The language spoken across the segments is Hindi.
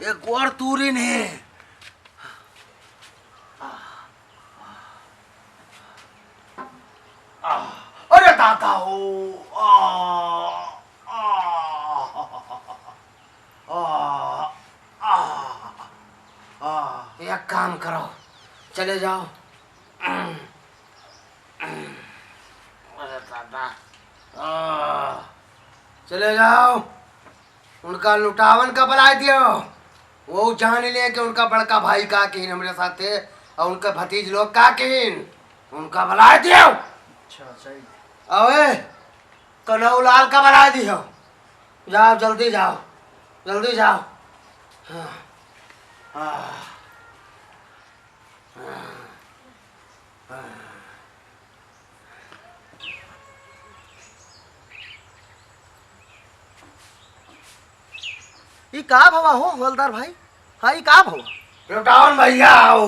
एक और तूरी ने। अरे दादा हो। एक काम करो, चले जाओ। अरे दादा, चले जाओ, उनका लुटावन का बला दियो। वो जान ले कि उनका बड़का भाई का किन हमारे साथ थे और उनका भतीज लोग का किन, उनका बला दियो। अच्छा सही। अबे कनौलाल का बला दियो। जाओ जल्दी जाओ, जल्दी जाओ। हाँ, हाँ, हाँ। ये का भवा हो हवलदार भाई? हाँ ये का भवा? लुटावन भैया आओ,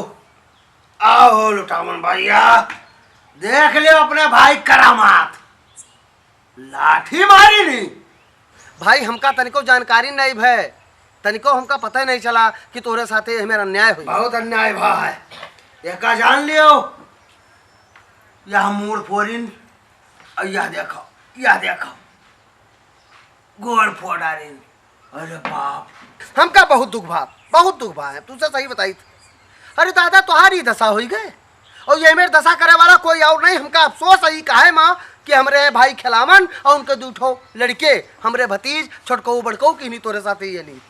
आओ लुटावन भैया, देख लियो अपने भाई करामात। लाठी मारी नहीं भाई, हमका तनिको जानकारी नहीं भय, तनिको हमका पता ही नहीं चला कि तोरे साथे मेरा अन्याय हुई। बहुत अन्याय भा है। एका जान लियो, यह मूड फोरिन, यह देखो, यह देखो गोड़ फोड़ डालिन। अरे बाप, हमका बहुत दुख भा, बहुत दुख भा है। तुझसे सही बताई थी। अरे दादा तुम्हारी दशा हो गए और ये मेरे दशा करे वाला कोई और नहीं। हमका अफसोस है काहे माँ कि हमरे भाई खिलावन और उनके दूठो लड़के, हमरे भतीज छोटको बड़को की नहीं तोरे साथ ये ली।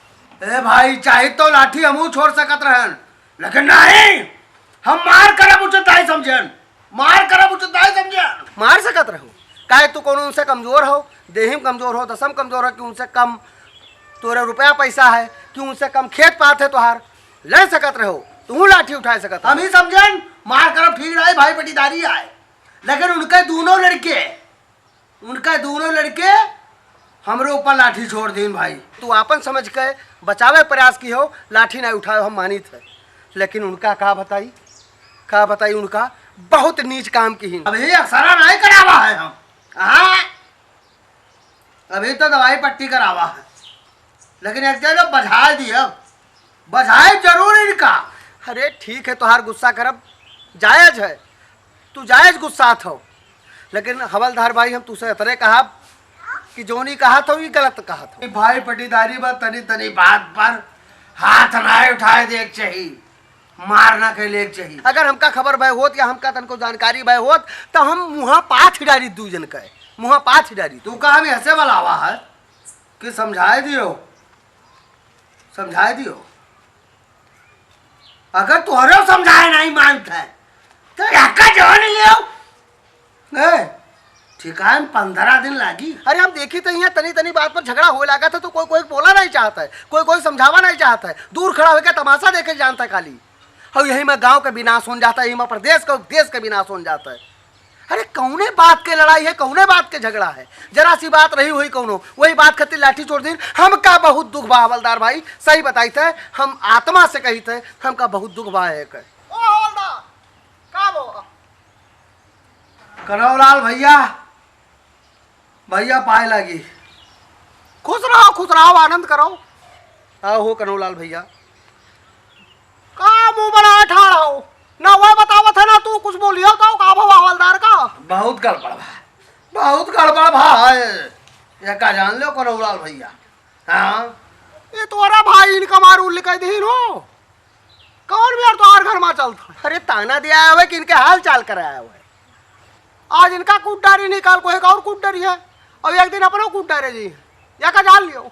ए भाई, चाहे तो लाठी हमू छोड़ सकत रहन, लेकिन नहीं, हम मार करब उचित नहीं समझन, मार करब उचित नहीं समझन। मार सकत रहो काहे? तू कौन उनसे कमजोर हो, देहिम कमजोर हो, दसम कमजोर हो कि उनसे कम तोरे रुपया पैसा है कि उनसे कम खेत पात है तोहार? ले सकत रहो, तू लाठी उठा सकत। हम ही समझन मार करब ठीक रहे, भाई पटीदारी आए, लेकिन उनके दोनों लड़के हमरे ऊपर लाठी छोड़ दीन। भाई तू आपन समझ के बचावे प्रयास की हो, लाठी नहीं उठाए, हम मानी थे, लेकिन उनका का बताई उनका बहुत नीच काम की ही। अभी अक्सरा नहीं करावा है हम। हाँ, अभी तो दवाई पट्टी करावा है, लेकिन एक जगह बजाए दिया, बजाए जरूर इनका। अरे ठीक है, तोहार गुस्सा करब जायज है, तू जायज गुस्सा हो, लेकिन हवलदार भाई हम तुझसे इतने कहा कि जो नहीं कहा था वही गलत कहा था। भाई पटीदारी बात तनी तनी बात पर हाथ ना उठाए देख चाहिए, मारना के लिए चाहिए। अगर हमका खबर भय होत या हमका तनको जानकारी भय होत तो हम मुँह पाथ डारी दू जन कहे, मुँह पाथ डारी। तू कहा भी ऐसे बलावा है कि समझाए दियो। अगर तुहरे समझाए नहीं मानता है तो याका जान लियो। ठिकान 15 दिन लागी। अरे हम देखी तो यहाँ तनी तनी बात पर झगड़ा होने लगा था तो कोई बोला नहीं चाहता है, कोई समझावा नहीं चाहता है, दूर खड़ा होकर तमाशा देखे जानता है खाली। और यही में गांव का विनाश हो जाता है, यही में प्रदेश का देश का विनाश हो जाता है। अरे कौने बात के लड़ाई है, कौने बात के झगड़ा है? जरा सी बात रही हुई कौनो, वही बात खातिर लाठी छोड़ दी। हमका बहुत दुख बा हवलदार भाई, सही बताई थे, हम आत्मा से कही थे, हमका बहुत दुख बा है। कनौलाल भैया पाए लगी। खुश रहो आनंद करो। हो कनौलाल भैया का मुंह बना ठाड़ा हो ना, वह बतावा था ना, तू कुछ बोलियो तो का भाव हवलदार का? बहुत गड़बड़ भाई, ये का जान लो कनौलाल भैया। हाँ, ये तोरा भाई इनका मारू लिख दीन हो, कौन भी यार तोहार घर में चलता? अरे ताना दिया है कि इनके हाल चाल कराया हुआ है। आज इनका कूटडारी निकाल को एक और कूटडारी है और एक दिन अपना कूटडारे जी, या का जान लियो।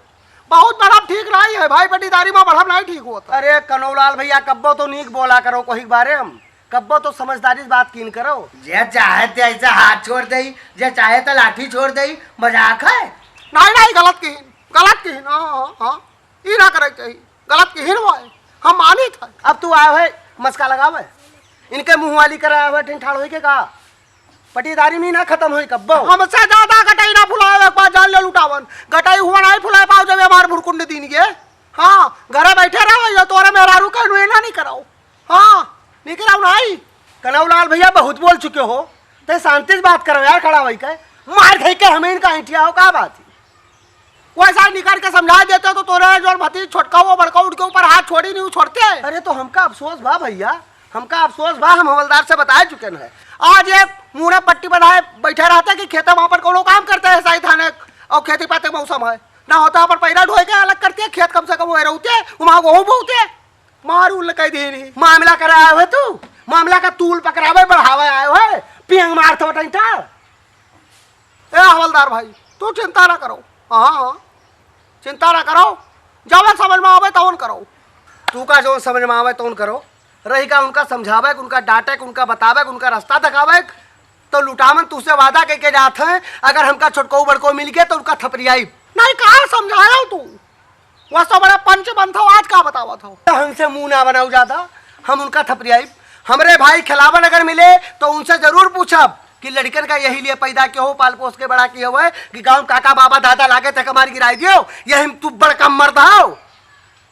बहुत बड़ा ठीक रही है भाई, पटीदारी में बढ़म नहीं ठीक होता। अरे कनौलाल भैया कब्बो तो नीक बोला करो कोई बारे, हम कब्बो तो समझदारी से बात कीन करो। जे चाहे ते ऐसा हाथ छोड़ दे, जे चाहे तो लाठी छोड़ दे, मजाक है? नहीं गलत की हाँ ये ना करे चाहिए, गलत की वो है, हम मानी था। अब तू आया है मस्का लगावे, इनके मुँह वाली कराया हुआ ठिठाड़ हो के कहा पटीदारी में ना खत्म हुई कब्बो। हमसे ज्यादा गटाई ना फुलाए, एक बार जान ले लुटावन, गटाई हुआ नहीं फुलाए पाओ जब हमारे भुरकुंड दीन के। हाँ घर बैठे रहो, तोरा मेहरारू का ना नहीं कराओ। हाँ नहीं कराओ नहीं। कनौलाल भैया बहुत बोल चुके हो, तो शांति से बात करो यार, खड़ा भाई के मार खाई के हमें इनका इंटिया हो, क्या बात है? वैसा निकाल के समझा देते तो तोरे जो भतीज छोटका वो बड़का उठ के ऊपर हाथ छोड़ी नहीं छोड़ते। अरे तो हमका अफसोस बा भैया, हमका अफसोस बा, हम हवलदार से बता चुके हैं। आज ये मुँह पट्टी बनाए बैठे रहते कि खेत वहाँ पर कोनो काम करते हैं सही थाने और खेती पाते मौसम है ना होता पर पैरा ढोए के अलग करते हैं, खेत कम से कम वो रहते वहाँ गेहूँ बोते मारू कह दी नहीं। मामला कराया हुआ तू, मामला का तूल पकड़ावे बढ़ावे आए हुए पियंग मारते हो टंटार। ए हवलदार भाई तू चिंता ना करो, हाँ चिंता ना करो, जब समझ में आवे तौन करो। तू का जो समझ में आवे तौन करो, रही का उनका समझावे, उनका डांटे, उनका बतावे, उनका रास्ता दिखावे। तो लुटावन तुझसे वादा करके जाते हैं अगर हमका छोटको बड़को मिल गया तो उनका थपरियाई नहीं। कहा समझाया तू, वह सब बड़ा पंच बन था, आज का बतावा था। हमसे मुंह ना बनाऊ ज्यादा, हम उनका थपरियाई। हमरे भाई खिलावन अगर मिले तो उनसे जरूर पूछब कि लड़कन का यही लिए पैदा क्यों हो, पाल पोस के बड़ा किया हुआ है कि गाँव काका बाबा दादा लागे तक हमारी गिराई दियो, यही तू बड़का मर्द हो,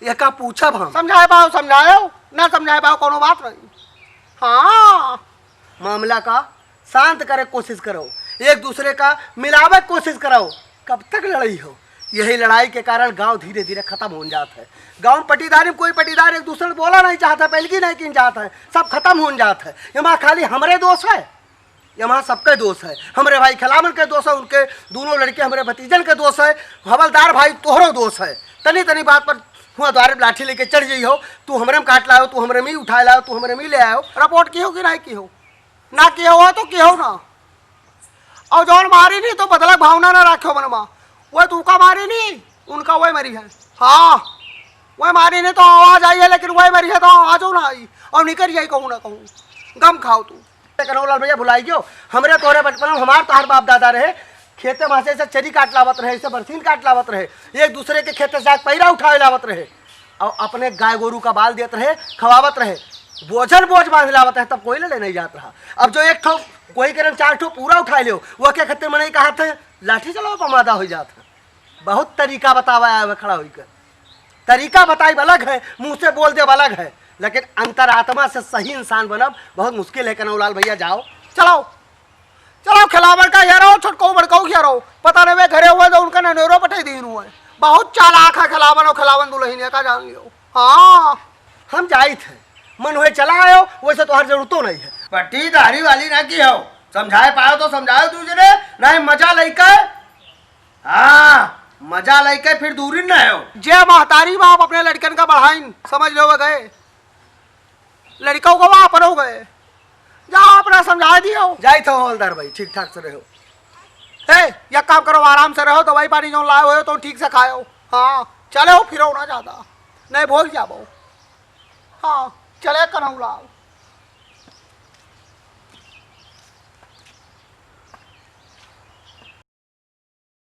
यह का पूछब हम। समझाए पाओ समझाओ, ना समझाए पाओ कोनो बात नहीं। हाँ मामला का शांत करे कोशिश करो, एक दूसरे का मिलावे कोशिश करो। कब तक लड़ाई हो, यही लड़ाई के कारण गांव धीरे धीरे खत्म हो जाता है। गांव पटीदारी में कोई पटीदार एक दूसरे को बोला नहीं चाहता, पहलकी नहीं किन जाता है, सब खत्म हो जाता है। यहाँ खाली हमारे दोष है, यहाँ सबके दोष है। हमारे भाई खिलावन के दोष है, उनके दोनों लड़के हमारे भतीजन के दोष है, हवलदार भाई तोहरो दोष है। तनी तनी बात पर हुआ द्वारे लाठी लेके चढ़ जाई हो, तू हमरे में काट लाओ, तू हमरे में उठा लाओ, तू हमरे में ले आयो। रिपोर्ट की हो कि नहीं की हो, ना किया हो तो किया हो ना। और जौन मारी नहीं तो बदला भावना ना रखो मन में, वह तू का मारी नहीं उनका वही मरी है। हाँ वह मारी नहीं तो आवाज आई है, लेकिन वही मरी है तो आवाज ना आई और निकल जाई कहूँ ना कहूँ। गम खाओ तू कनौलाल भैया भुलाई गयो, हमरे तोहरे बचपन में हमार तोहार बाप दादा रहे खेते मासे से चरी काट लावत रहे, ऐसे बरसीन काट लावत रहे, एक दूसरे के खेते से पैरा उठावे लावत रहे और अपने गाय गोरू का बाल देते रहे, खवावत रहे, बोझन बोझ बांध लावत है, तब कोई ले नहीं जात रहा। अब जो एक ठो कोई करम चार ठो पूरा उठा लियो, वह के खत्ते में नहीं कहा थे लाठी चलाओ पमादा हो जाता। बहुत तरीका बतावा है खड़ा होकर, तरीका बताई अलग है, मुँह से बोल दे अलग है, लेकिन अंतरात्मा से सही इंसान बनब बहुत मुश्किल है। कनौलाल भैया जाओ चलाओ चलो, खिलावन का यारो छोटको बड़को यारो पता नहीं वे घरे हुए तो उनका ननेरो पटे दीन हुए, बहुत चालाक है खिलावन और खिलावन दुल्हन का जान लियो। हाँ हम जाई थे मन हुए चला आयो, वैसे तो हर जरूरतों नहीं है। पट्टीदारी वाली ना की हो, समझाए पाओ तो समझाओ दूसरे, नहीं मजा लेकर। हाँ मजा लेकर फिर दूरी ना हो। जे महतारी बाप अपने लड़कन का बढ़ाइन समझ लो गए, लड़कों को वहां पर हो गए, जाओ अपना समझा दियो। जाई तो हवलदार भाई ठीक ठाक से रहो। या काम करो आराम से रहो, दवाई पानी जो लाए हो तो ठीक से खाओ। हाँ चले हो फिरो ना ज्यादा नहीं भूल जाओ। हाँ चले कनौलाल।